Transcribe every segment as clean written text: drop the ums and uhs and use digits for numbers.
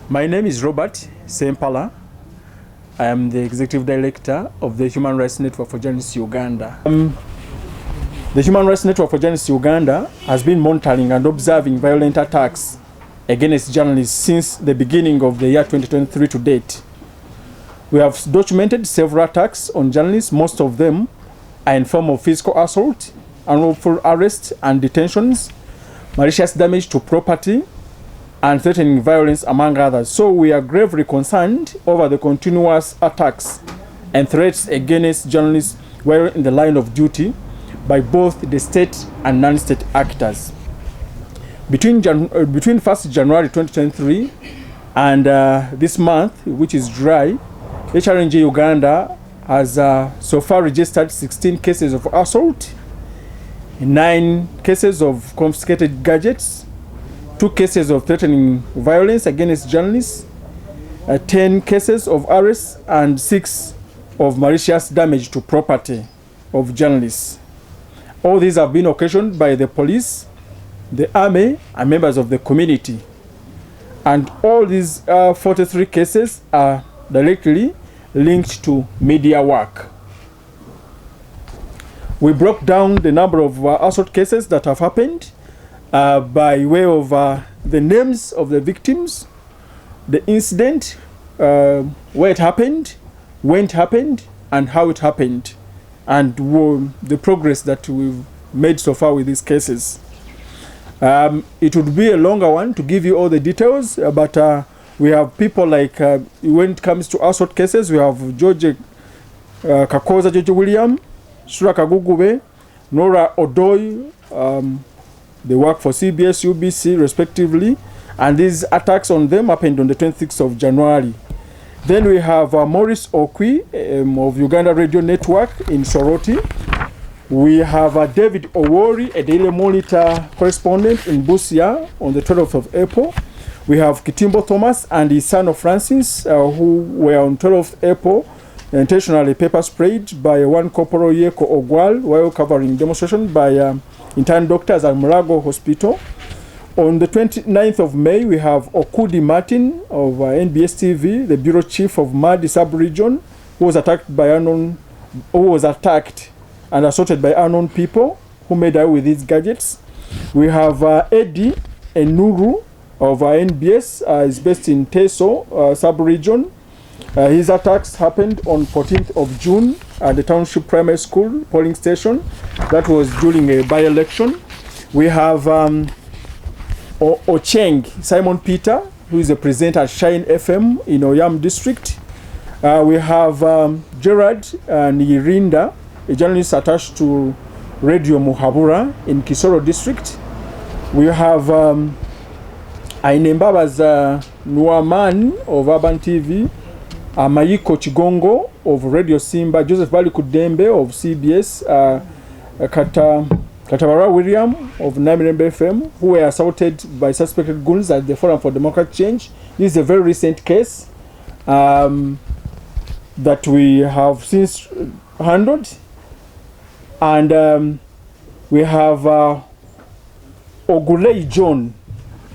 My name is Robert Sempala. I am the Executive Director of the Human Rights Network for Journalists Uganda. The Human Rights Network for Journalists Uganda has been monitoring and observing violent attacks against journalists since the beginning of the year 2023 to date. We have documented several attacks on journalists. Most of them are in form of physical assault, unlawful arrests and detentions, malicious damage to property, and threatening violence, among others. So we are gravely concerned over the continuous attacks and threats against journalists while in the line of duty by both the state and non-state actors. Between 1st January 2023 and this month, which is July, HRNJ-Uganda has so far registered 16 cases of assault, 9 cases of confiscated gadgets, 2 cases of threatening violence against journalists, 10 cases of arrests, and 6 of malicious damage to property of journalists. All these have been occasioned by the police, the army, and members of the community. And all these 43 cases are directly linked to media work. We broke down the number of assault cases that have happened by way of the names of the victims, the incident, where it happened, when it happened, and how it happened, and the progress that we've made so far with these cases. It would be a longer one to give you all the details, but we have people like, when it comes to assault cases, we have George Kakoza, George William, Shura Kagugube, Nora Odoi. They work for CBS, UBC, respectively, and these attacks on them happened on the 26th of January. Then we have Maurice Okwi of Uganda Radio Network in Soroti. We have David Owori, a Daily Monitor correspondent in Busia on the 12th of April. We have Kitimbo Thomas and his son of Francis, who were on 12th April intentionally pepper sprayed by one Corporal Yeko Ogwal while covering demonstration by intern doctors at Murago Hospital. On the 29th of May, we have Okudi Martin of NBS TV, the bureau chief of Madi sub-region, who was attacked and assaulted by unknown people who made away with these gadgets. We have Eddie Enuru of NBS, is based in Teso sub-region. His attacks happened on 14th of June at the Township Primary School polling station. That was during a by-election. We have Ocheng Simon Peter, who is a presenter at Shine FM in Oyam district. We have Gerard Nirinda, a journalist attached to Radio Muhabura in Kisoro district. We have Ainembaba's Nuaman of Urban TV, Mayiko Chigongo of Radio Simba, Joseph Bali Kudembe of CBS, Katabara William of Namirembe FM, who were assaulted by suspected goons at the Forum for Democratic Change. This is a very recent case that we have since handled. And we have Ogulei John,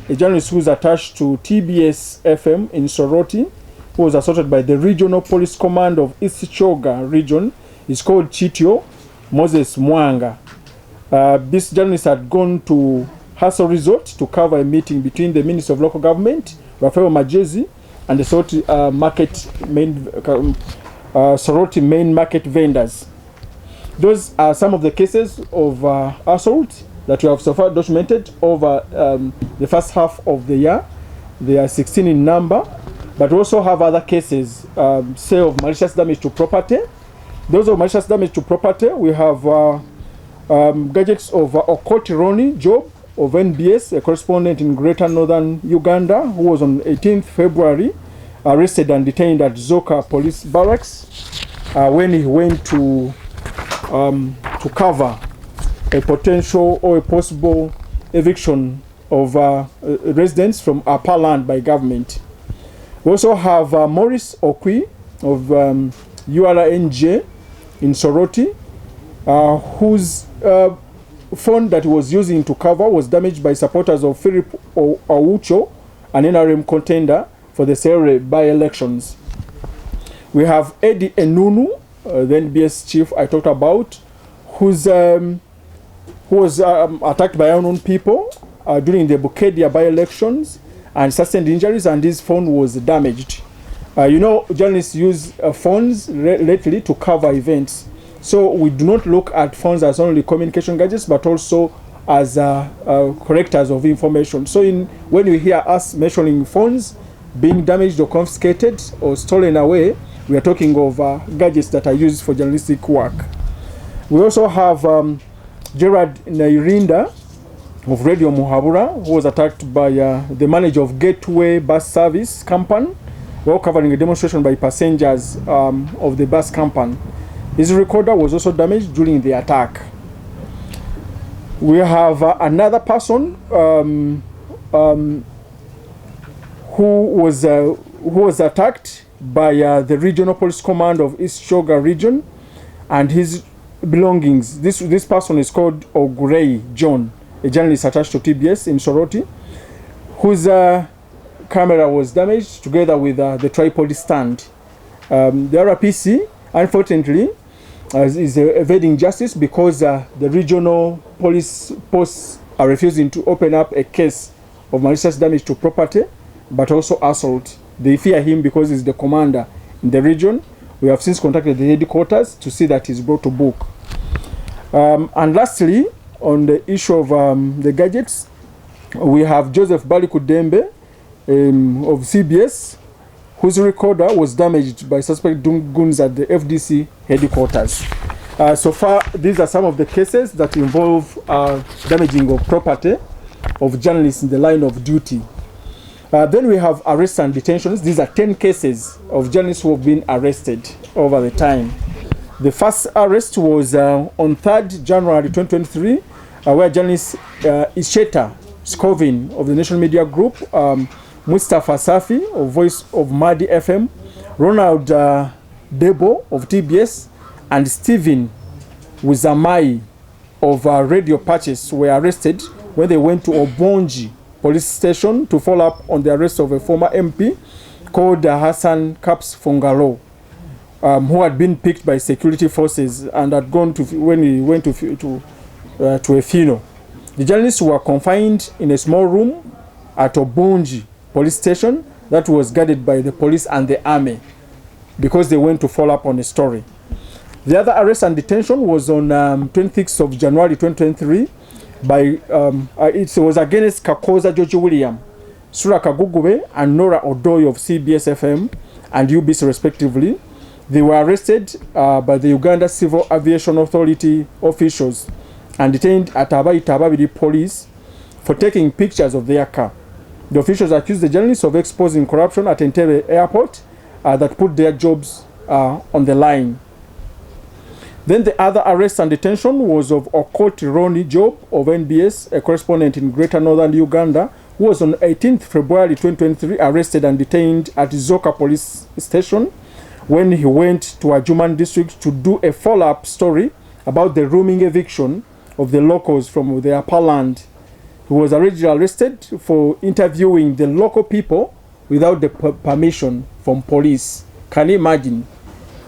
a journalist who is attached to TBS FM in Soroti, who was assaulted by the Regional Police Command of East Choga region. He's called Chitio Moses Mwanga. This journalist had gone to Hassel Resort to cover a meeting between the Minister of Local Government, Rafael Majezi, and the Soroti main market vendors. Those are some of the cases of assault that we have so far documented over the first half of the year. They are 16 in number, but we also have other cases, say of malicious damage to property. Those of malicious damage to property, we have gadgets of Okoti Roni Job of NBS, a correspondent in Greater Northern Uganda, who was on 18th February arrested and detained at Zoka Police Barracks when he went to cover a potential or a possible eviction of residents from upper land by government. We also have Maurice Okwi of HRNJ in Soroti, whose phone that he was using to cover was damaged by supporters of Philip Oucho, an NRM contender for the Sere by-elections. We have Eddie Enunu, the NBS chief I talked about, who was attacked by unknown people during the Bukedia by-elections and sustained injuries, and his phone was damaged. You know, journalists use phones lately to cover events. So we do not look at phones as only communication gadgets, but also as correctors of information. So when you hear us mentioning phones being damaged or confiscated or stolen away, we are talking of gadgets that are used for journalistic work. We also have Gerard Nairinda of Radio Muhabura, who was attacked by the manager of Gateway Bus Service Company while covering a demonstration by passengers of the bus company. His recorder was also damaged during the attack. We have another person who was attacked by the regional police command of East Shoga region and his belongings. This person is called Ogurei John, a journalist attached to TBS in Soroti, whose camera was damaged together with the tripod stand. The RPC, unfortunately, is evading justice because the regional police posts are refusing to open up a case of malicious damage to property, but also assault. They fear him because he's the commander in the region. We have since contacted the headquarters to see that he's brought to book. And lastly, on the issue of the gadgets, we have Joseph Balikudembe of CBS, whose recorder was damaged by suspect goons at the FDC headquarters. So far, these are some of the cases that involve damaging of property of journalists in the line of duty. Then we have arrests and detentions. These are 10 cases of journalists who have been arrested over the time. The first arrest was on 3rd January 2023, where journalist Isheta Scovin of the National Media Group, Mustafa Safi of Voice of Madi FM, Ronald Debo of TBS, and Stephen Wizamai of Radio Patches were arrested when they went to Obonji police station to follow up on the arrest of a former MP called Hassan Kaps Fongalo, who had been picked by security forces and had gone to when he went to a funeral. The journalists were confined in a small room at Obonji police station that was guarded by the police and the army because they went to follow up on a story. The other arrest and detention was on 26th of January 2023 by it was against Kakoza George William, Sura Kagugube, and Nora Odoy of CBS FM and UBC respectively. They were arrested by the Uganda Civil Aviation Authority officials and detained at Abai Tababidi police for taking pictures of their car. The officials accused the journalists of exposing corruption at Entebbe Airport that put their jobs on the line. Then the other arrest and detention was of Okoti Roni Job of NBS, a correspondent in Greater Northern Uganda, who was on 18th February 2023 arrested and detained at Zoka Police Station when he went to Ajuman district to do a follow-up story about the rooming eviction of the locals from the upper land. He was originally arrested for interviewing the local people without the permission from police. Can you imagine?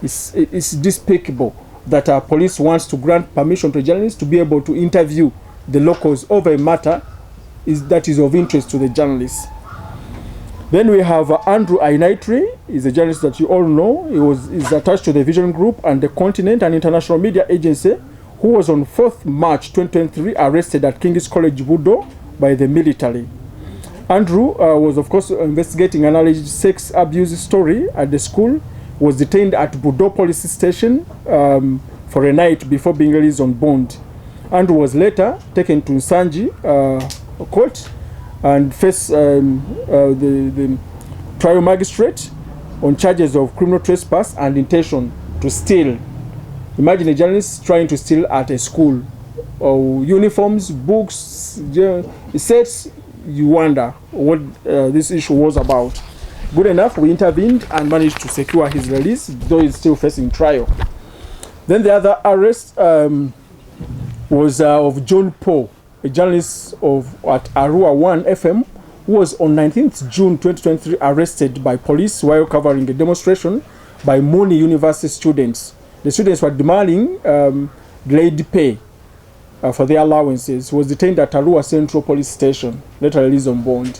It's despicable that our police wants to grant permission to journalists to be able to interview the locals over a matter that is of interest to the journalists. Then we have Andrew Ainaitri. He's a journalist that you all know. He's attached to the Vision Group and the Continent, an international media agency, who was on 4th March 2023 arrested at King's College Budo by the military. Andrew was of course investigating an alleged sex abuse story at the school, was detained at Budo police station for a night before being released on bond. Andrew was later taken to Nsanji court and faced the trial magistrate on charges of criminal trespass and intention to steal. Imagine a journalist trying to steal at a school uniforms, books. It says you wonder what this issue was about. Good enough, we intervened and managed to secure his release, though he's still facing trial. Then the other arrest was of John Paul, a journalist at Arua 1 FM, who was on 19th June 2023 arrested by police while covering a demonstration by Muni University students. The students were demanding delayed pay for their allowances. He was detained at Arua Central Police Station, later released on bond.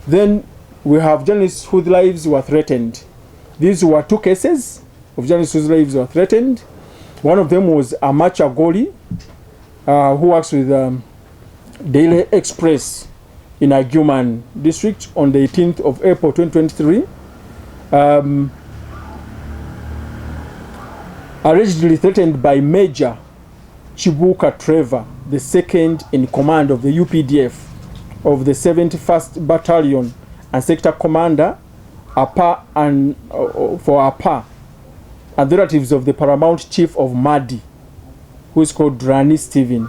Then we have journalists whose lives were threatened. These were two cases of journalists whose lives were threatened. One of them was Amacha Goli, who works with Daily Express in Aguman district on the 18th of April 2023. Allegedly threatened by Major Chibuka Trevor, the second in command of the UPDF of the 71st Battalion and Sector Commander APA and for APA, and the relatives of the Paramount Chief of Madi, who is called Rani Stephen.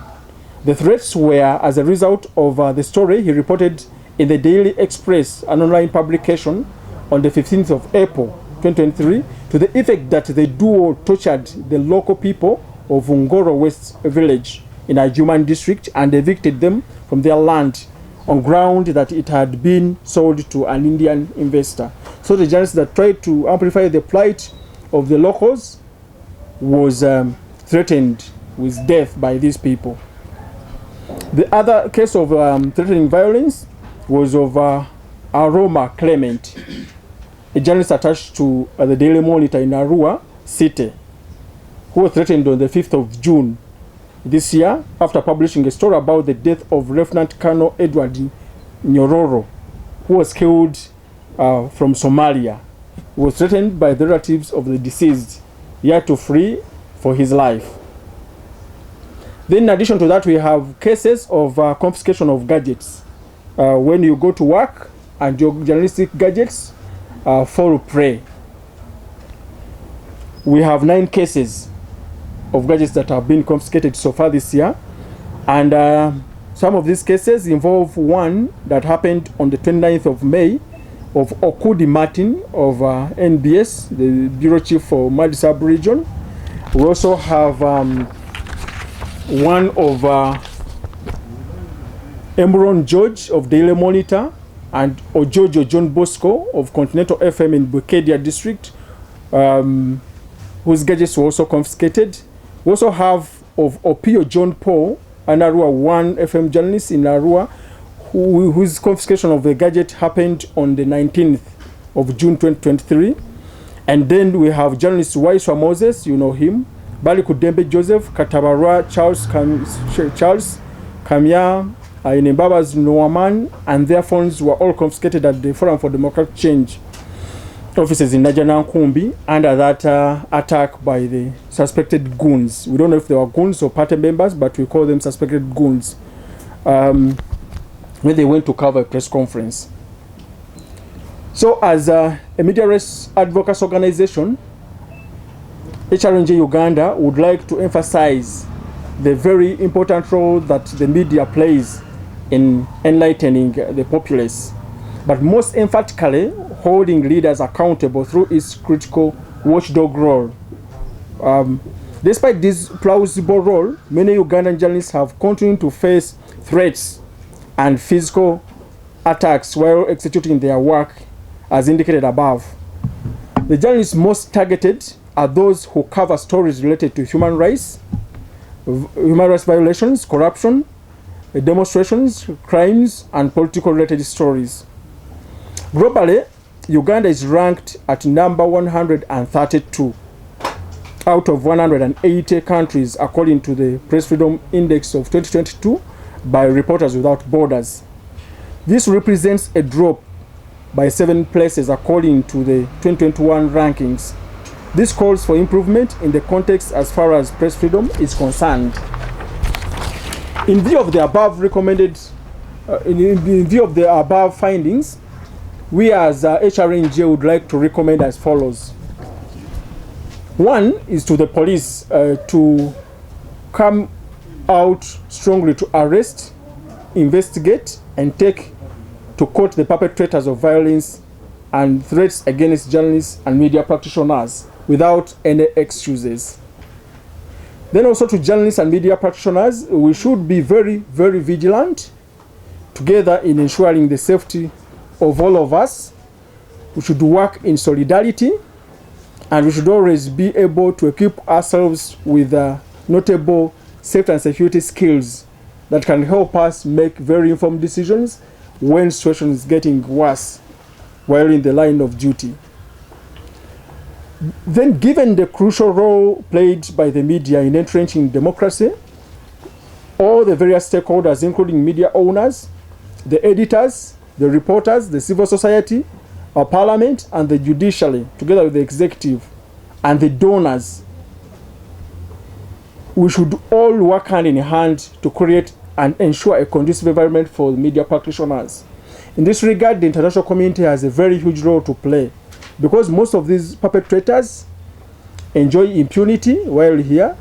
The threats were as a result of the story he reported in the Daily Express, an online publication, on the 15th of April 2023, to the effect that the duo tortured the local people of Ngoro West Village in Ajuman district and evicted them from their land on ground that it had been sold to an Indian investor. So the journalist that tried to amplify the plight of the locals was threatened with death by these people. The other case of threatening violence was of Aroma Clement, a journalist attached to the Daily Monitor in Arua City, who was threatened on the 5th of June this year after publishing a story about the death of Lieutenant Colonel Edward Nyororo, who was killed from Somalia. He was threatened by the relatives of the deceased, yet to flee for his life. Then in addition to that, we have cases of confiscation of gadgets. When you go to work and your journalistic gadgets fall prey. We have 9 cases of gadgets that have been confiscated so far this year, and some of these cases involve one that happened on the 29th of May of Okudi Martin of NBS, the bureau chief for Madi sub-region. We also have one of Emron George of Daily Monitor and Ojojo John Bosco of Continental FM in Bukedia district, whose gadgets were also confiscated. We also have of Opio John Paul, an Arua 1 FM journalist in Arua, whose confiscation of the gadget happened on the 19th of June 2023. And then we have journalist Waiswa Moses, you know him, Bali Kudembe Joseph, Katabarua Charles Kamya, Inembabas Noaman, and their phones were all confiscated at the Forum for Democratic Change offices in Najana Nkumbi under that attack by the suspected goons. We don't know if they were goons or party members, but we call them suspected goons, when they went to cover a press conference. So as a media rights advocacy organization, HRNJ-Uganda would like to emphasize the very important role that the media plays in enlightening the populace, but most emphatically holding leaders accountable through its critical watchdog role. Despite this plausible role, many Ugandan journalists have continued to face threats and physical attacks while executing their work, as indicated above. The journalists most targeted are those who cover stories related to human rights violations, corruption, demonstrations, crimes, and political related stories. Globally, Uganda is ranked at number 132 out of 180 countries according to the Press Freedom Index of 2022 by Reporters Without Borders. This represents a drop by 7 places according to the 2021 rankings. This calls for improvement in the context as far as press freedom is concerned. In view of the above findings, we as HRNJ would like to recommend as follows. One is to the police to come out strongly to arrest, investigate, and take to court the perpetrators of violence and threats against journalists and media practitioners without any excuses. Then also to journalists and media practitioners, we should be very, very vigilant together in ensuring the safety of all of us. We should work in solidarity, and we should always be able to equip ourselves with notable safety and security skills that can help us make very informed decisions when situation is getting worse while in the line of duty. Then, given the crucial role played by the media in entrenching democracy, all the various stakeholders, including media owners, the editors, the reporters, the civil society, our parliament, and the judiciary, together with the executive and the donors, we should all work hand in hand to create and ensure a conducive environment for media practitioners. In this regard, the international community has a very huge role to play, because most of these perpetrators enjoy impunity while here.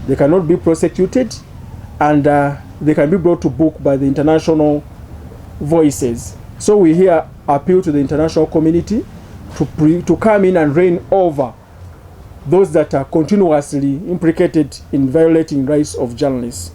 They cannot be prosecuted, and they can be brought to book by the international voices. So we here appeal to the international community to come in and reign over those that are continuously implicated in violating rights of journalists.